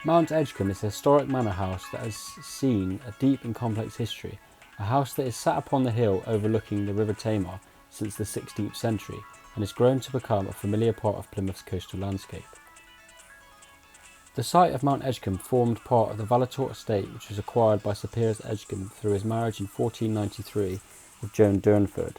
Mount Edgcumbe is a historic manor house that has seen a deep and complex history, a house that is sat upon the hill overlooking the River Tamar since the 16th century and has grown to become a familiar part of Plymouth's coastal landscape. The site of Mount Edgcumbe formed part of the Valator estate, which was acquired by Sir Piers Edgcumbe through his marriage in 1493 with Joan Durnford.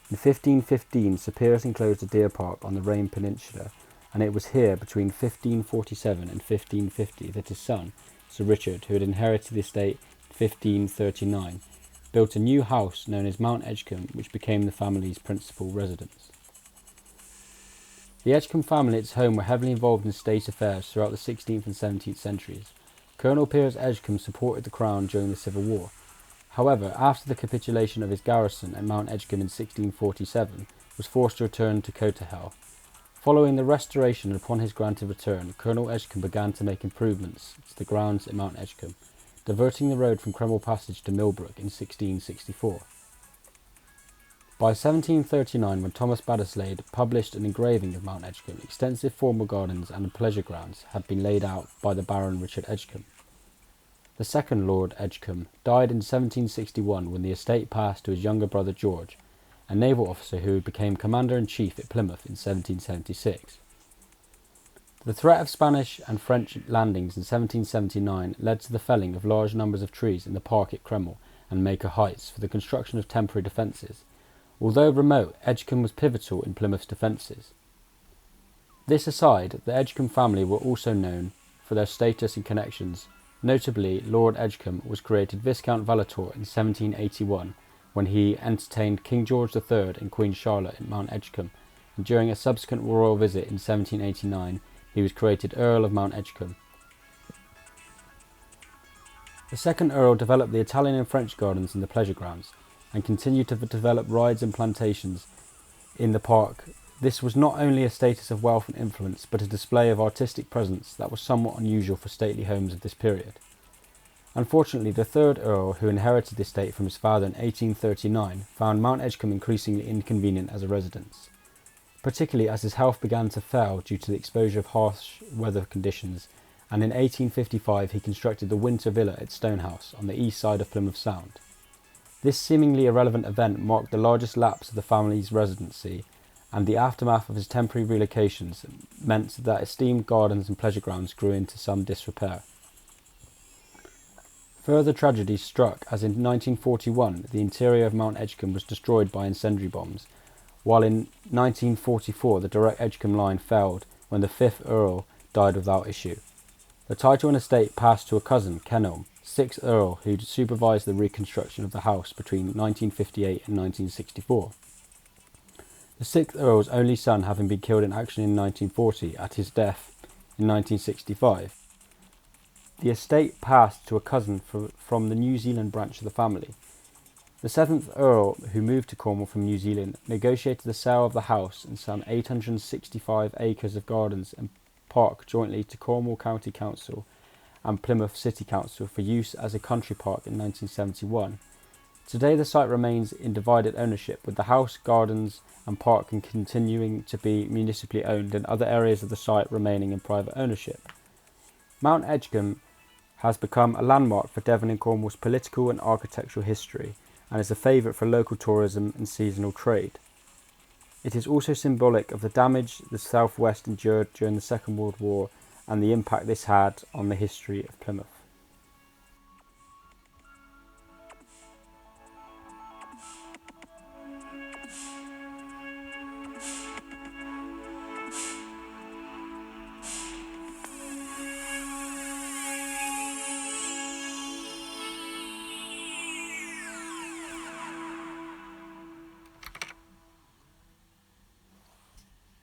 In 1515, Sir Piers enclosed a deer park on the Rame Peninsula, and it was here between 1547 and 1550 that his son, Sir Richard, who had inherited the estate in 1539, built a new house known as Mount Edgcumbe, which became the family's principal residence. The Edgcumbe family and its home were heavily involved in state affairs throughout the 16th and 17th centuries. Colonel Piers Edgcumbe supported the Crown during the Civil War. However, after the capitulation of his garrison at Mount Edgcumbe in 1647, was forced to return to Cotehele. Following the restoration and upon his granted return, Colonel Edgcumbe began to make improvements to the grounds at Mount Edgcumbe, diverting the road from Cremel Passage to Millbrook in 1664. By 1739, when Thomas Baddeslade published an engraving of Mount Edgcumbe, extensive formal gardens and pleasure grounds had been laid out by the Baron Richard Edgcumbe. The second Lord Edgcumbe died in 1761 when the estate passed to his younger brother George, a naval officer who became Commander-in-Chief at Plymouth in 1776. The threat of Spanish and French landings in 1779 led to the felling of large numbers of trees in the park at Cremel and Maker Heights for the construction of temporary defences. Although remote, Edgcumbe was pivotal in Plymouth's defences. This aside, the Edgcumbe family were also known for their status and connections. Notably, Lord Edgcumbe was created Viscount Valator in 1781, when he entertained King George III and Queen Charlotte at Mount Edgcumbe, and during a subsequent royal visit in 1789, he was created Earl of Mount Edgcumbe. The second Earl developed the Italian and French gardens and the pleasure grounds, and continued to develop rides and plantations in the park. This was not only a status of wealth and influence, but a display of artistic presence that was somewhat unusual for stately homes of this period. Unfortunately, the third Earl, who inherited the estate from his father in 1839, found Mount Edgcumbe increasingly inconvenient as a residence, particularly as his health began to fail due to the exposure of harsh weather conditions, and in 1855 he constructed the Winter Villa at Stonehouse on the east side of Plymouth Sound. This seemingly irrelevant event marked the largest lapse of the family's residency, and the aftermath of his temporary relocations meant that esteemed gardens and pleasure grounds grew into some disrepair. Further tragedy struck as in 1941 the interior of Mount Edgcumbe was destroyed by incendiary bombs, while in 1944 the direct Edgcumbe line failed when the fifth Earl died without issue. The title and estate passed to a cousin, Kenelm, 6th Earl, who supervised the reconstruction of the house between 1958 and 1964. The 6th Earl's only son having been killed in action in 1940 at his death in 1965. The estate passed to a cousin from the New Zealand branch of the family. The 7th Earl, who moved to Cornwall from New Zealand, negotiated the sale of the house and some 865 acres of gardens and park jointly to Cornwall County Council and Plymouth City Council for use as a country park in 1971. Today the site remains in divided ownership, with the house, gardens and park continuing to be municipally owned and other areas of the site remaining in private ownership. Mount Edgcumbe has become a landmark for Devon and Cornwall's political and architectural history, and is a favourite for local tourism and seasonal trade. It is also symbolic of the damage the South West endured during the Second World War and the impact this had on the history of Plymouth.